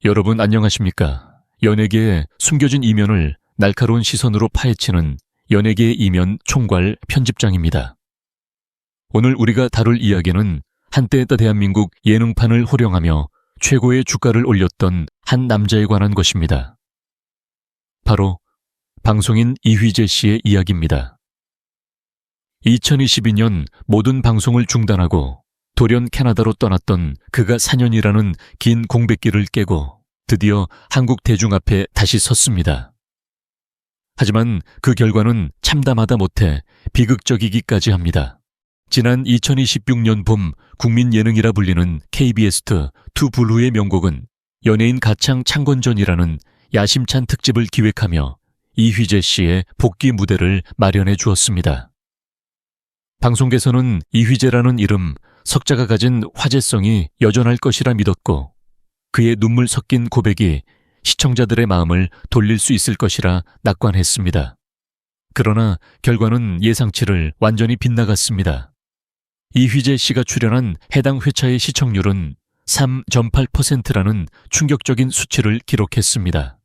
여러분 안녕하십니까? 연예계의 숨겨진 이면을 날카로운 시선으로 파헤치는 연예계의 이면 총괄 편집장입니다. 오늘 우리가 다룰 이야기는 한때의 대한민국 예능판을 호령하며 최고의 주가를 올렸던 한 남자에 관한 것입니다. 바로 방송인 이휘재 씨의 이야기입니다. 2022년 모든 방송을 중단하고 돌연 캐나다로 떠났던 그가 4년이라는 긴 공백기를 깨고 드디어 한국 대중 앞에 다시 섰습니다. 하지만 그 결과는 참담하다 못해 비극적이기까지 합니다. 지난 2026년 봄 국민 예능이라 불리는 KBS2 투블루의 명곡은 연예인 가창 창건전이라는 야심찬 특집을 기획하며 이휘재 씨의 복귀 무대를 마련해 주었습니다. 방송계에서는 이휘재라는 이름, 석자가 가진 화제성이 여전할 것이라 믿었고 그의 눈물 섞인 고백이 시청자들의 마음을 돌릴 수 있을 것이라 낙관했습니다. 그러나 결과는 예상치를 완전히 빗나갔습니다. 이휘재 씨가 출연한 해당 회차의 시청률은 3.8%라는 충격적인 수치를 기록했습니다.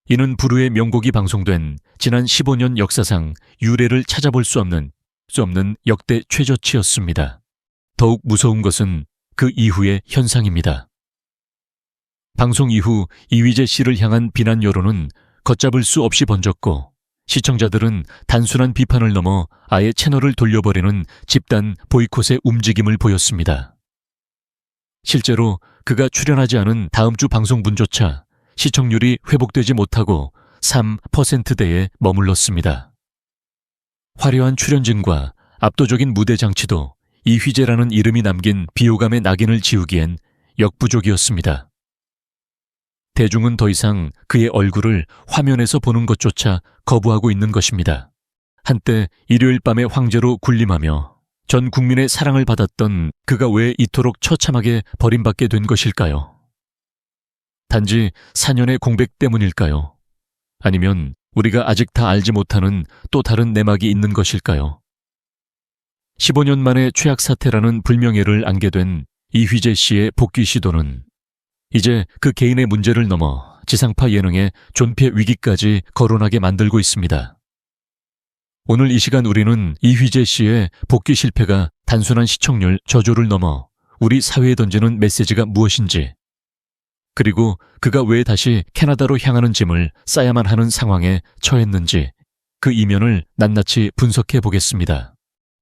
이는 부르의 명곡이 방송된 지난 15년 역사상 유례를 찾아볼 수 없는 역대 최저치였습니다. 더욱 무서운 것은 그 이후의 현상입니다. 방송 이후 이휘재 씨를 향한 비난 여론은 걷잡을 수 없이 번졌고 시청자들은 단순한 비판을 넘어 아예 채널을 돌려버리는 집단 보이콧의 움직임을 보였습니다. 실제로 그가 출연하지 않은 다음 주 방송분조차 시청률이 회복되지 못하고 3%대에 머물렀습니다. 화려한 출연진과 압도적인 무대 장치도 이휘재라는 이름이 남긴 비호감의 낙인을 지우기엔 역부족이었습니다. 대중은 더 이상 그의 얼굴을 화면에서 보는 것조차 거부하고 있는 것입니다. 한때 일요일 밤의 황제로 군림하며 전 국민의 사랑을 받았던 그가 왜 이토록 처참하게 버림받게 된 것일까요? 단지 4년의 공백 때문일까요? 아니면 우리가 아직 다 알지 못하는 또 다른 내막이 있는 것일까요? 15년 만에 최악 사태라는 불명예를 안게 된 이휘재 씨의 복귀 시도는 이제 그 개인의 문제를 넘어 지상파 예능의 존폐 위기까지 거론하게 만들고 있습니다. 오늘 이 시간 우리는 이휘재 씨의 복귀 실패가 단순한 시청률 저조를 넘어 우리 사회에 던지는 메시지가 무엇인지, 그리고 그가 왜 다시 캐나다로 향하는 짐을 싸야만 하는 상황에 처했는지 그 이면을 낱낱이 분석해 보겠습니다.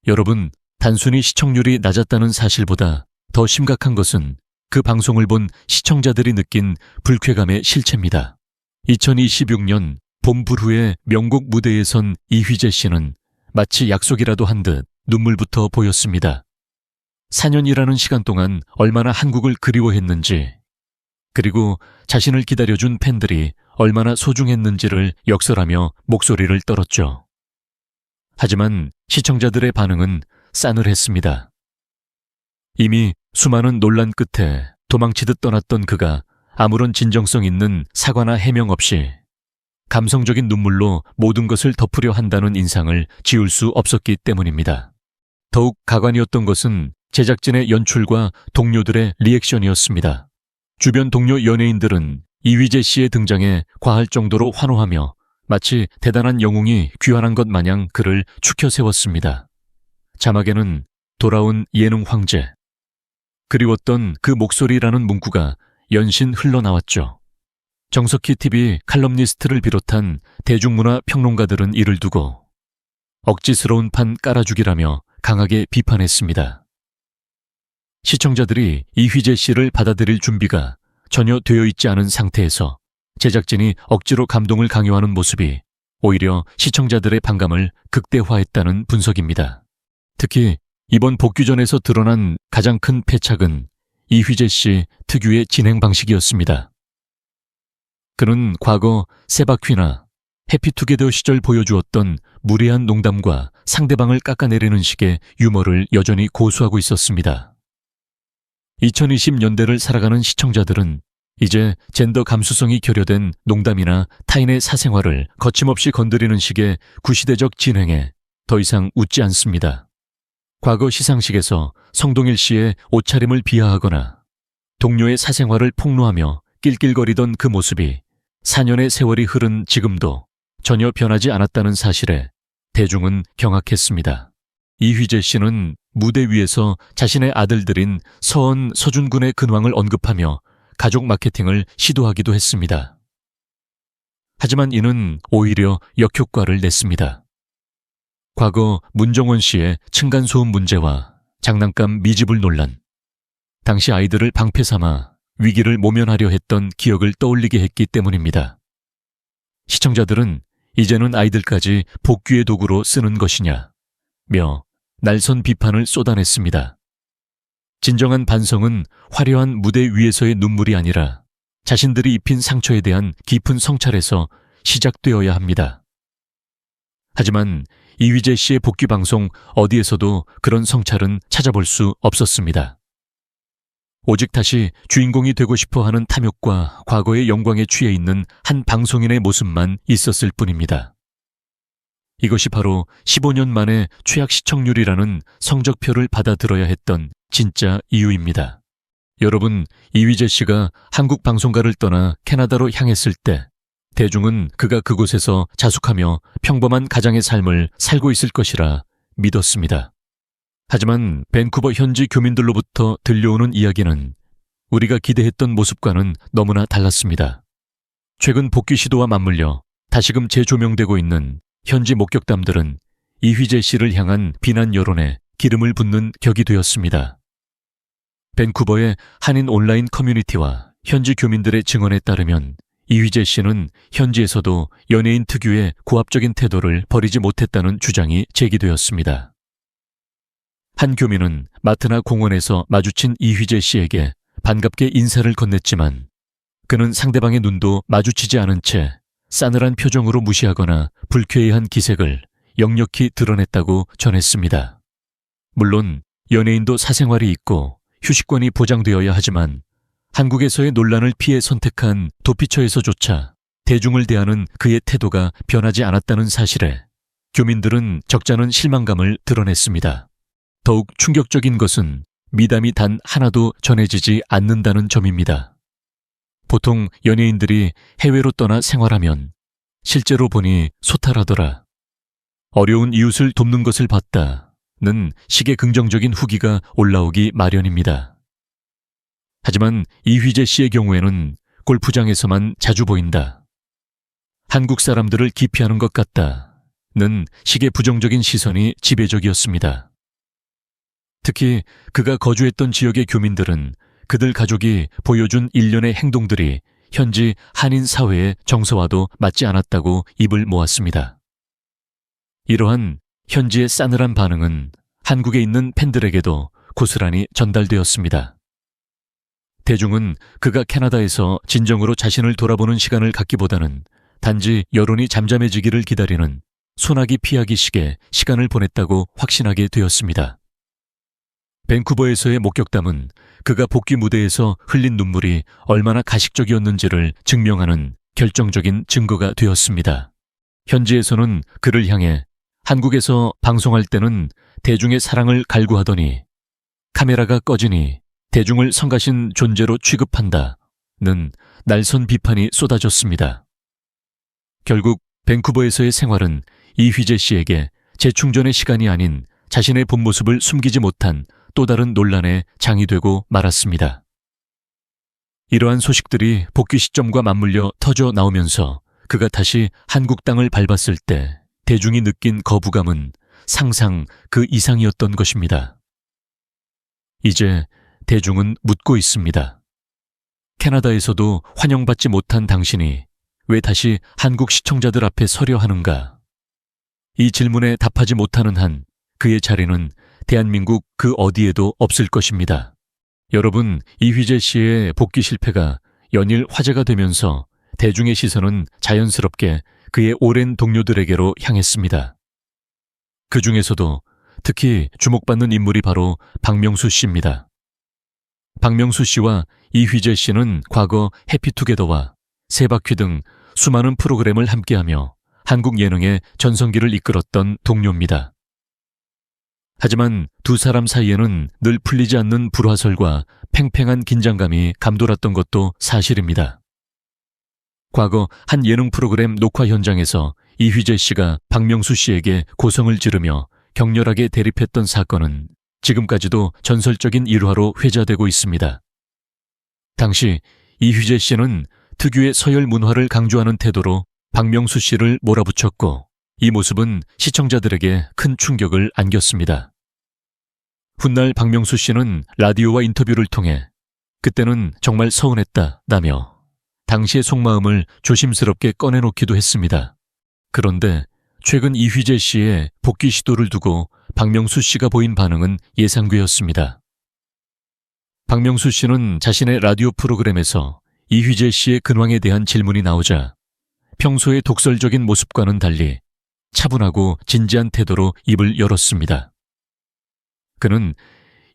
여러분, 단순히 시청률이 낮았다는 사실보다 더 심각한 것은 그 방송을 본 시청자들이 느낀 불쾌감의 실체입니다. 2026년 봄 불후의 명곡 무대에 선 이휘재 씨는 마치 약속이라도 한 듯 눈물부터 보였습니다. 4년이라는 시간 동안 얼마나 한국을 그리워했는지, 그리고 자신을 기다려준 팬들이 얼마나 소중했는지를 역설하며 목소리를 떨었죠. 하지만 시청자들의 반응은 싸늘했습니다. 이미 수많은 논란 끝에 도망치듯 떠났던 그가 아무런 진정성 있는 사과나 해명 없이 감성적인 눈물로 모든 것을 덮으려 한다는 인상을 지울 수 없었기 때문입니다. 더욱 가관이었던 것은 제작진의 연출과 동료들의 리액션이었습니다. 주변 동료 연예인들은 이휘재 씨의 등장에 과할 정도로 환호하며 마치 대단한 영웅이 귀환한 것 마냥 그를 추켜 세웠습니다. 자막에는 돌아온 예능 황제, 그리웠던 그 목소리라는 문구가 연신 흘러나왔죠. 정석희 TV 칼럼니스트를 비롯한 대중문화 평론가들은 이를 두고 억지스러운 판 깔아주기라며 강하게 비판했습니다. 시청자들이 이휘재 씨를 받아들일 준비가 전혀 되어 있지 않은 상태에서 제작진이 억지로 감동을 강요하는 모습이 오히려 시청자들의 반감을 극대화했다는 분석입니다. 특히 이번 복귀전에서 드러난 가장 큰 패착은 이휘재 씨 특유의 진행 방식이었습니다. 그는 과거 세바퀴나 해피투게더 시절 보여주었던 무례한 농담과 상대방을 깎아내리는 식의 유머를 여전히 고수하고 있었습니다. 2020년대를 살아가는 시청자들은 이제 젠더 감수성이 결여된 농담이나 타인의 사생활을 거침없이 건드리는 식의 구시대적 진행에 더 이상 웃지 않습니다. 과거 시상식에서 성동일 씨의 옷차림을 비하하거나 동료의 사생활을 폭로하며 낄낄거리던 그 모습이 4년의 세월이 흐른 지금도 전혀 변하지 않았다는 사실에 대중은 경악했습니다. 이휘재 씨는 무대 위에서 자신의 아들들인 서은, 서준 군의 근황을 언급하며 가족 마케팅을 시도하기도 했습니다. 하지만 이는 오히려 역효과를 냈습니다. 과거 문정원 씨의 층간소음 문제와 장난감 미지불 논란, 당시 아이들을 방패 삼아 위기를 모면하려 했던 기억을 떠올리게 했기 때문입니다. 시청자들은 이제는 아이들까지 복귀의 도구로 쓰는 것이냐며 날선 비판을 쏟아냈습니다. 진정한 반성은 화려한 무대 위에서의 눈물이 아니라 자신들이 입힌 상처에 대한 깊은 성찰에서 시작되어야 합니다. 하지만 이휘재 씨의 복귀 방송 어디에서도 그런 성찰은 찾아볼 수 없었습니다. 오직 다시 주인공이 되고 싶어 하는 탐욕과 과거의 영광에 취해 있는 한 방송인의 모습만 있었을 뿐입니다. 이것이 바로 15년 만에 최악 시청률이라는 성적표를 받아들어야 했던 진짜 이유입니다. 여러분, 이휘재 씨가 한국 방송가를 떠나 캐나다로 향했을 때 대중은 그가 그곳에서 자숙하며 평범한 가장의 삶을 살고 있을 것이라 믿었습니다. 하지만 밴쿠버 현지 교민들로부터 들려오는 이야기는 우리가 기대했던 모습과는 너무나 달랐습니다. 최근 복귀 시도와 맞물려 다시금 재조명되고 있는 현지 목격담들은 이휘재 씨를 향한 비난 여론에 기름을 붓는 격이 되었습니다. 밴쿠버의 한인 온라인 커뮤니티와 현지 교민들의 증언에 따르면 이휘재 씨는 현지에서도 연예인 특유의 고압적인 태도를 버리지 못했다는 주장이 제기되었습니다. 한 교민은 마트나 공원에서 마주친 이휘재 씨에게 반갑게 인사를 건넸지만 그는 상대방의 눈도 마주치지 않은 채 싸늘한 표정으로 무시하거나 불쾌해한 기색을 역력히 드러냈다고 전했습니다. 물론 연예인도 사생활이 있고 휴식권이 보장되어야 하지만 한국에서의 논란을 피해 선택한 도피처에서조차 대중을 대하는 그의 태도가 변하지 않았다는 사실에 교민들은 적잖은 실망감을 드러냈습니다. 더욱 충격적인 것은 미담이 단 하나도 전해지지 않는다는 점입니다. 보통 연예인들이 해외로 떠나 생활하면 실제로 보니 소탈하더라, 어려운 이웃을 돕는 것을 봤다는 식의 긍정적인 후기가 올라오기 마련입니다. 하지만 이휘재 씨의 경우에는 골프장에서만 자주 보인다, 한국 사람들을 기피하는 것 같다는 식의 부정적인 시선이 지배적이었습니다. 특히 그가 거주했던 지역의 교민들은 그들 가족이 보여준 일련의 행동들이 현지 한인 사회의 정서와도 맞지 않았다고 입을 모았습니다. 이러한 현지의 싸늘한 반응은 한국에 있는 팬들에게도 고스란히 전달되었습니다. 대중은 그가 캐나다에서 진정으로 자신을 돌아보는 시간을 갖기보다는 단지 여론이 잠잠해지기를 기다리는 소나기 피하기식의 시간을 보냈다고 확신하게 되었습니다. 밴쿠버에서의 목격담은 그가 복귀 무대에서 흘린 눈물이 얼마나 가식적이었는지를 증명하는 결정적인 증거가 되었습니다. 현지에서는 그를 향해 한국에서 방송할 때는 대중의 사랑을 갈구하더니 카메라가 꺼지니 대중을 성가신 존재로 취급한다는 날선 비판이 쏟아졌습니다. 결국 밴쿠버에서의 생활은 이휘재 씨에게 재충전의 시간이 아닌 자신의 본 모습을 숨기지 못한 또 다른 논란의 장이 되고 말았습니다. 이러한 소식들이 복귀 시점과 맞물려 터져 나오면서 그가 다시 한국 땅을 밟았을 때 대중이 느낀 거부감은 상상 그 이상이었던 것입니다. 이제 대중은 묻고 있습니다. 캐나다에서도 환영받지 못한 당신이 왜 다시 한국 시청자들 앞에 서려 하는가? 이 질문에 답하지 못하는 한 그의 자리는 대한민국 그 어디에도 없을 것입니다. 여러분, 이휘재 씨의 복귀 실패가 연일 화제가 되면서 대중의 시선은 자연스럽게 그의 오랜 동료들에게로 향했습니다. 그 중에서도 특히 주목받는 인물이 바로 박명수 씨입니다. 박명수 씨와 이휘재 씨는 과거 해피투게더와 세바퀴 등 수많은 프로그램을 함께하며 한국 예능의 전성기를 이끌었던 동료입니다. 하지만 두 사람 사이에는 늘 풀리지 않는 불화설과 팽팽한 긴장감이 감돌았던 것도 사실입니다. 과거 한 예능 프로그램 녹화 현장에서 이휘재 씨가 박명수 씨에게 고성을 지르며 격렬하게 대립했던 사건은 지금까지도 전설적인 일화로 회자되고 있습니다. 당시 이휘재 씨는 특유의 서열 문화를 강조하는 태도로 박명수 씨를 몰아붙였고 이 모습은 시청자들에게 큰 충격을 안겼습니다. 훗날 박명수 씨는 라디오와 인터뷰를 통해 그때는 정말 서운했다라며 당시의 속마음을 조심스럽게 꺼내놓기도 했습니다. 그런데 최근 이휘재 씨의 복귀 시도를 두고 박명수 씨가 보인 반응은 예상외였습니다. 박명수 씨는 자신의 라디오 프로그램에서 이휘재 씨의 근황에 대한 질문이 나오자 평소의 독설적인 모습과는 달리 차분하고 진지한 태도로 입을 열었습니다. 그는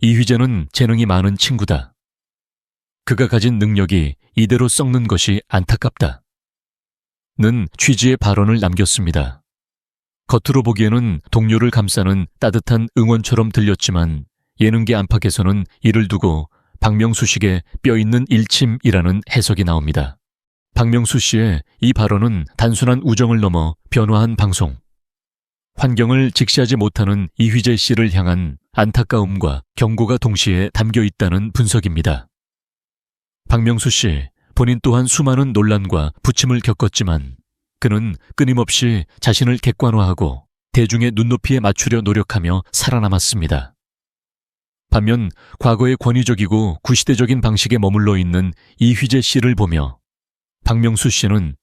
이휘재는 재능이 많은 친구다. 그가 가진 능력이 이대로 썩는 것이 안타깝다. 는 취지의 발언을 남겼습니다. 겉으로 보기에는 동료를 감싸는 따뜻한 응원처럼 들렸지만 예능계 안팎에서는 이를 두고 박명수 씨의 뼈있는 일침이라는 해석이 나옵니다. 박명수 씨의 이 발언은 단순한 우정을 넘어 변화한 방송, 환경을 직시하지 못하는 이휘재 씨를 향한 안타까움과 경고가 동시에 담겨 있다는 분석입니다. 박명수 씨 본인 또한 수많은 논란과 부침을 겪었지만 그는 끊임없이 자신을 객관화하고 대중의 눈높이에 맞추려 노력하며 살아남았습니다. 반면 과거의 권위적이고 구시대적인 방식에 머물러 있는 이휘재 씨를 보며 박명수 씨는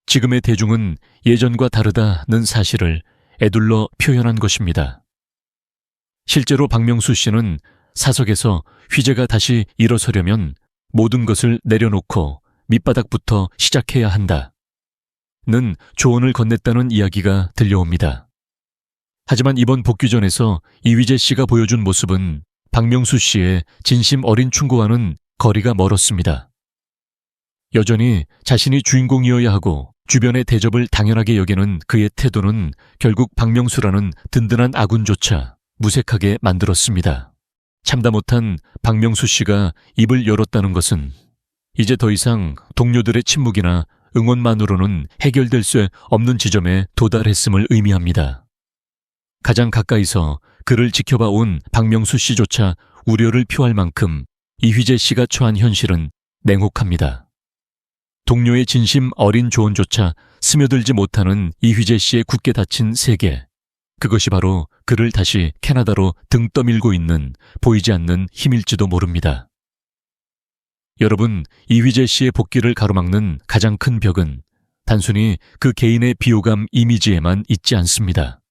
지금의 대중은 예전과 다르다는 사실을 에둘러 표현한 것입니다. 실제로 박명수 씨는 사석에서 휘재가 다시 일어서려면 모든 것을 내려놓고 밑바닥부터 시작해야 한다. 는 조언을 건넸다는 이야기가 들려옵니다. 하지만 이번 복귀전에서 이휘재 씨가 보여준 모습은 박명수 씨의 진심 어린 충고와는 거리가 멀었습니다. 여전히 자신이 주인공이어야 하고 주변의 대접을 당연하게 여기는 그의 태도는 결국 박명수라는 든든한 아군조차 무색하게 만들었습니다. 참다 못한 박명수 씨가 입을 열었다는 것은 이제 더 이상 동료들의 침묵이나 응원만으로는 해결될 수 없는 지점에 도달했음을 의미합니다. 가장 가까이서 그를 지켜봐 온 박명수 씨조차 우려를 표할 만큼 이휘재 씨가 처한 현실은 냉혹합니다. 동료의 진심 어린 조언조차 스며들지 못하는 이휘재 씨의 굳게 닫힌 세계. 그것이 바로 그를 다시 캐나다로 등 떠밀고 있는 보이지 않는 힘일지도 모릅니다. 여러분, 이휘재 씨의 복귀를 가로막는 가장 큰 벽은 단순히 그 개인의 비호감 이미지에만 있지 않습니다.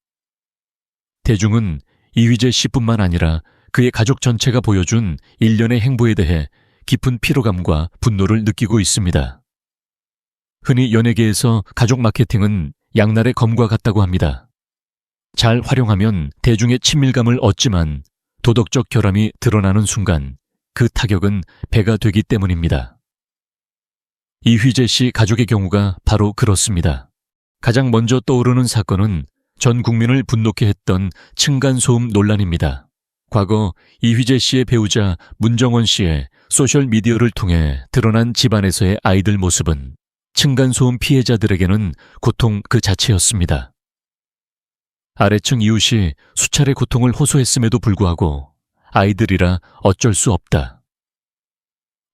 대중은 이휘재 씨뿐만 아니라 그의 가족 전체가 보여준 일련의 행보에 대해 깊은 피로감과 분노를 느끼고 있습니다. 흔히 연예계에서 가족 마케팅은 양날의 검과 같다고 합니다. 잘 활용하면 대중의 친밀감을 얻지만 도덕적 결함이 드러나는 순간 그 타격은 배가 되기 때문입니다. 이휘재 씨 가족의 경우가 바로 그렇습니다. 가장 먼저 떠오르는 사건은 전 국민을 분노케 했던 층간소음 논란입니다. 과거 이휘재 씨의 배우자 문정원 씨의 소셜미디어를 통해 드러난 집안에서의 아이들 모습은 층간소음 피해자들에게는 고통 그 자체였습니다. 아래층 이웃이 수차례 고통을 호소했음에도 불구하고 아이들이라 어쩔 수 없다.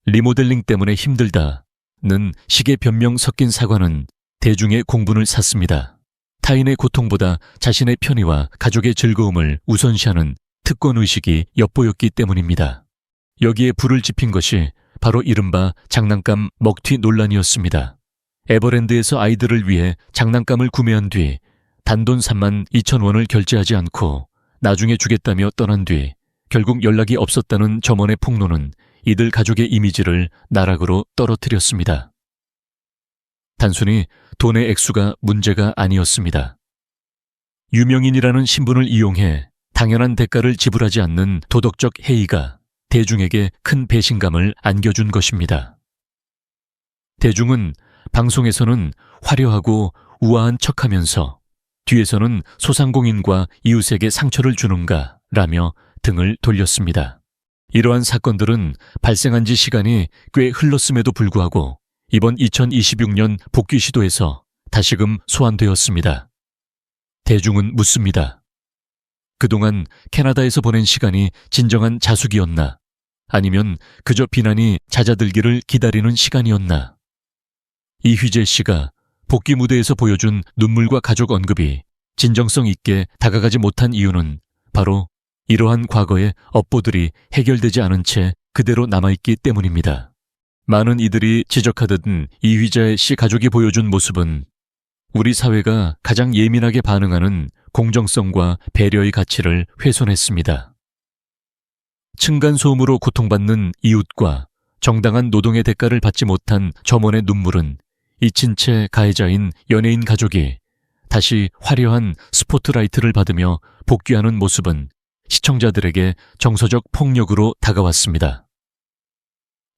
리모델링 때문에 힘들다는 식의 변명 섞인 사과는 대중의 공분을 샀습니다. 타인의 고통보다 자신의 편의와 가족의 즐거움을 우선시하는 특권의식이 엿보였기 때문입니다. 여기에 불을 지핀 것이 바로 이른바 장난감 먹튀 논란이었습니다. 에버랜드에서 아이들을 위해 장난감을 구매한 뒤 단돈 32,000원을 결제하지 않고 나중에 주겠다며 떠난 뒤 결국 연락이 없었다는 점원의 폭로는 이들 가족의 이미지를 나락으로 떨어뜨렸습니다. 단순히 돈의 액수가 문제가 아니었습니다. 유명인이라는 신분을 이용해 당연한 대가를 지불하지 않는 도덕적 해이가 대중에게 큰 배신감을 안겨준 것입니다. 대중은 방송에서는 화려하고 우아한 척하면서 뒤에서는 소상공인과 이웃에게 상처를 주는가 라며 등을 돌렸습니다. 이러한 사건들은 발생한 지 시간이 꽤 흘렀음에도 불구하고 이번 2026년 복귀 시도에서 다시금 소환되었습니다. 대중은 묻습니다. 그동안 캐나다에서 보낸 시간이 진정한 자숙이었나? 아니면 그저 비난이 잦아들기를 기다리는 시간이었나? 이휘재 씨가 복귀 무대에서 보여준 눈물과 가족 언급이 진정성 있게 다가가지 못한 이유는 바로 이러한 과거의 업보들이 해결되지 않은 채 그대로 남아있기 때문입니다. 많은 이들이 지적하듯 이휘재 씨 가족이 보여준 모습은 우리 사회가 가장 예민하게 반응하는 공정성과 배려의 가치를 훼손했습니다. 층간소음으로 고통받는 이웃과 정당한 노동의 대가를 받지 못한 점원의 눈물은 잊힌 채 가해자인 연예인 가족이 다시 화려한 스포트라이트를 받으며 복귀하는 모습은 시청자들에게 정서적 폭력으로 다가왔습니다.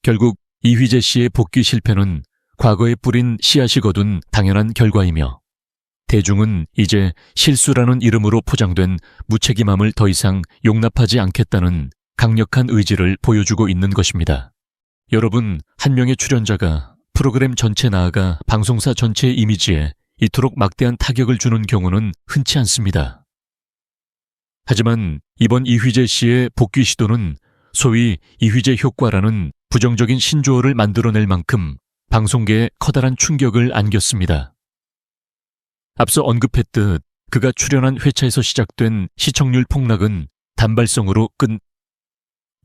결국 이휘재 씨의 복귀 실패는 과거에 뿌린 씨앗이 거둔 당연한 결과이며 대중은 이제 실수라는 이름으로 포장된 무책임함을 더 이상 용납하지 않겠다는 강력한 의지를 보여주고 있는 것입니다. 여러분, 한 명의 출연자가 프로그램 전체 나아가 방송사 전체의 이미지에 이토록 막대한 타격을 주는 경우는 흔치 않습니다. 하지만 이번 이휘재 씨의 복귀 시도는 소위 이휘재 효과라는 부정적인 신조어를 만들어낼 만큼 방송계에 커다란 충격을 안겼습니다. 앞서 언급했듯 그가 출연한 회차에서 시작된 시청률 폭락은 단발성으로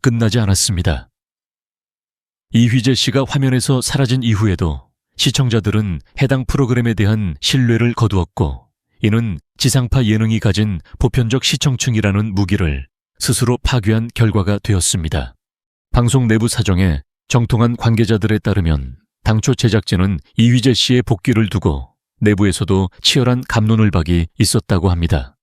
끝나지 않았습니다. 이휘재 씨가 화면에서 사라진 이후에도 시청자들은 해당 프로그램에 대한 신뢰를 거두었고 이는 지상파 예능이 가진 보편적 시청층이라는 무기를 스스로 파괴한 결과가 되었습니다. 방송 내부 사정에 정통한 관계자들에 따르면 당초 제작진은 이휘재 씨의 복귀를 두고 내부에서도 치열한 갑론을박이 있었다고 합니다.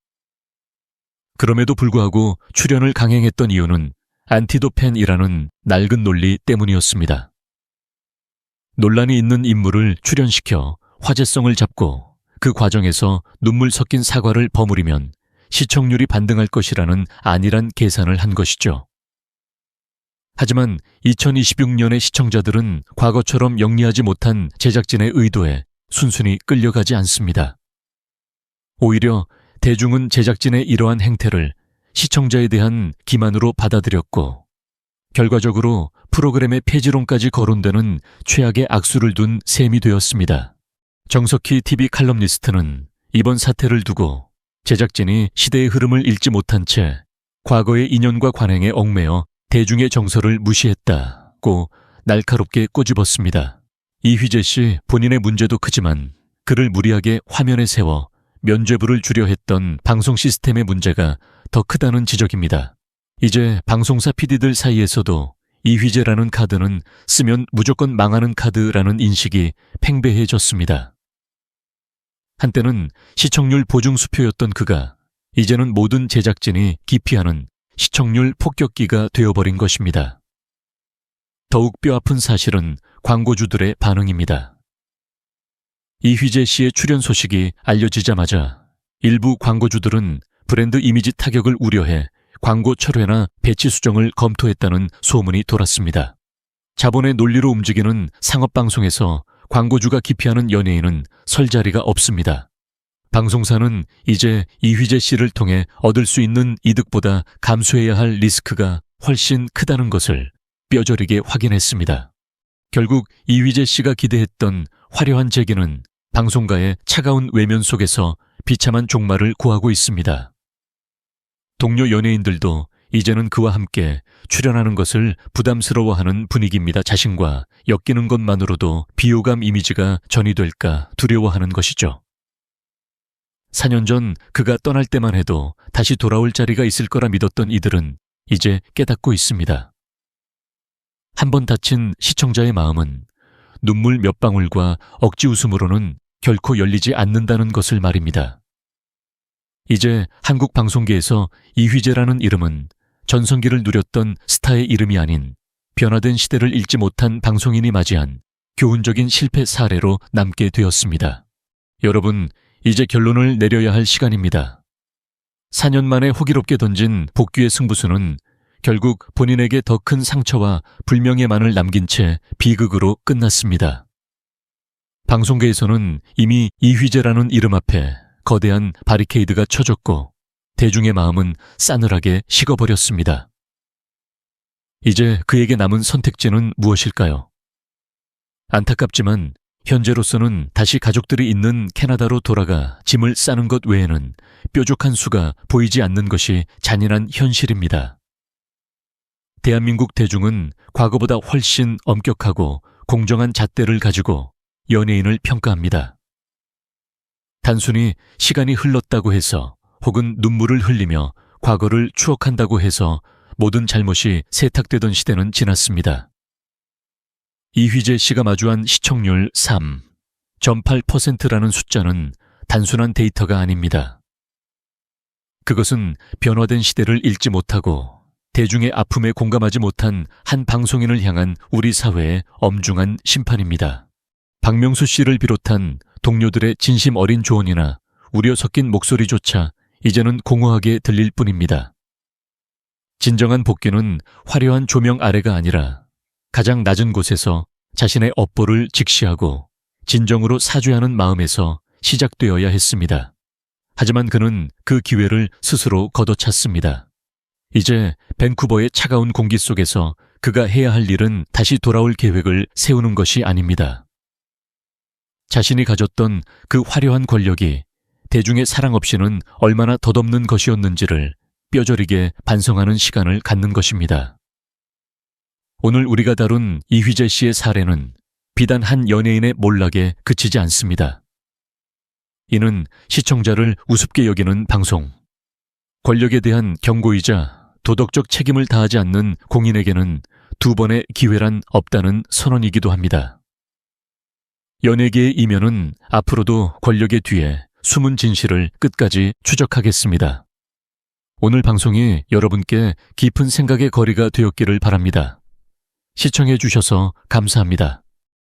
그럼에도 불구하고 출연을 강행했던 이유는 안티도펜이라는 낡은 논리 때문이었습니다. 논란이 있는 인물을 출연시켜 화제성을 잡고 그 과정에서 눈물 섞인 사과를 버무리면 시청률이 반등할 것이라는 안일한 계산을 한 것이죠. 하지만 2026년의 시청자들은 과거처럼 영리하지 못한 제작진의 의도에 순순히 끌려가지 않습니다. 오히려 대중은 제작진의 이러한 행태를 시청자에 대한 기만으로 받아들였고 결과적으로 프로그램의 폐지론까지 거론되는 최악의 악수를 둔 셈이 되었습니다. 정석희 TV 칼럼니스트는 이번 사태를 두고 제작진이 시대의 흐름을 읽지 못한 채 과거의 인연과 관행에 얽매여 대중의 정서를 무시했다고 날카롭게 꼬집었습니다. 이휘재 씨 본인의 문제도 크지만 그를 무리하게 화면에 세워 면죄부를 주려 했던 방송 시스템의 문제가 더 크다는 지적입니다. 이제 방송사 PD들 사이에서도 이휘재라는 카드는 쓰면 무조건 망하는 카드라는 인식이 팽배해졌습니다. 한때는 시청률 보증수표였던 그가 이제는 모든 제작진이 기피하는 시청률 폭격기가 되어버린 것입니다. 더욱 뼈아픈 사실은 광고주들의 반응입니다. 이휘재 씨의 출연 소식이 알려지자마자 일부 광고주들은 브랜드 이미지 타격을 우려해 광고 철회나 배치 수정을 검토했다는 소문이 돌았습니다. 자본의 논리로 움직이는 상업방송에서 광고주가 기피하는 연예인은 설 자리가 없습니다. 방송사는 이제 이휘재 씨를 통해 얻을 수 있는 이득보다 감수해야 할 리스크가 훨씬 크다는 것을 뼈저리게 확인했습니다. 결국 이휘재 씨가 기대했던 화려한 재기는 방송가의 차가운 외면 속에서 비참한 종말을 구하고 있습니다. 동료 연예인들도 이제는 그와 함께 출연하는 것을 부담스러워하는 분위기입니다. 자신과 엮이는 것만으로도 비호감 이미지가 전이될까 두려워하는 것이죠. 4년 전 그가 떠날 때만 해도 다시 돌아올 자리가 있을 거라 믿었던 이들은 이제 깨닫고 있습니다. 한 번 다친 시청자의 마음은 눈물 몇 방울과 억지 웃음으로는 결코 열리지 않는다는 것을 말입니다. 이제 한국 방송계에서 이휘재라는 이름은 전성기를 누렸던 스타의 이름이 아닌 변화된 시대를 읽지 못한 방송인이 맞이한 교훈적인 실패 사례로 남게 되었습니다. 여러분, 이제 결론을 내려야 할 시간입니다. 4년 만에 호기롭게 던진 복귀의 승부수는 결국 본인에게 더 큰 상처와 불명예만을 남긴 채 비극으로 끝났습니다. 방송계에서는 이미 이휘재라는 이름 앞에 거대한 바리케이드가 쳐졌고 대중의 마음은 싸늘하게 식어버렸습니다. 이제 그에게 남은 선택지는 무엇일까요? 안타깝지만 현재로서는 다시 가족들이 있는 캐나다로 돌아가 짐을 싸는 것 외에는 뾰족한 수가 보이지 않는 것이 잔인한 현실입니다. 대한민국 대중은 과거보다 훨씬 엄격하고 공정한 잣대를 가지고 연예인을 평가합니다. 단순히 시간이 흘렀다고 해서 혹은 눈물을 흘리며 과거를 추억한다고 해서 모든 잘못이 세탁되던 시대는 지났습니다. 이휘재 씨가 마주한 시청률 3.8%라는 숫자는 단순한 데이터가 아닙니다. 그것은 변화된 시대를 읽지 못하고 대중의 아픔에 공감하지 못한 한 방송인을 향한 우리 사회의 엄중한 심판입니다. 박명수 씨를 비롯한 동료들의 진심 어린 조언이나 우려 섞인 목소리조차 이제는 공허하게 들릴 뿐입니다. 진정한 복귀는 화려한 조명 아래가 아니라 가장 낮은 곳에서 자신의 업보를 직시하고 진정으로 사죄하는 마음에서 시작되어야 했습니다. 하지만 그는 그 기회를 스스로 걷어찼습니다. 이제 밴쿠버의 차가운 공기 속에서 그가 해야 할 일은 다시 돌아올 계획을 세우는 것이 아닙니다. 자신이 가졌던 그 화려한 권력이 대중의 사랑 없이는 얼마나 덧없는 것이었는지를 뼈저리게 반성하는 시간을 갖는 것입니다. 오늘 우리가 다룬 이휘재 씨의 사례는 비단 한 연예인의 몰락에 그치지 않습니다. 이는 시청자를 우습게 여기는 방송, 권력에 대한 경고이자 도덕적 책임을 다하지 않는 공인에게는 두 번의 기회란 없다는 선언이기도 합니다. 연예계의 이면은 앞으로도 권력의 뒤에 숨은 진실을 끝까지 추적하겠습니다. 오늘 방송이 여러분께 깊은 생각의 거리가 되었기를 바랍니다. 시청해 주셔서 감사합니다.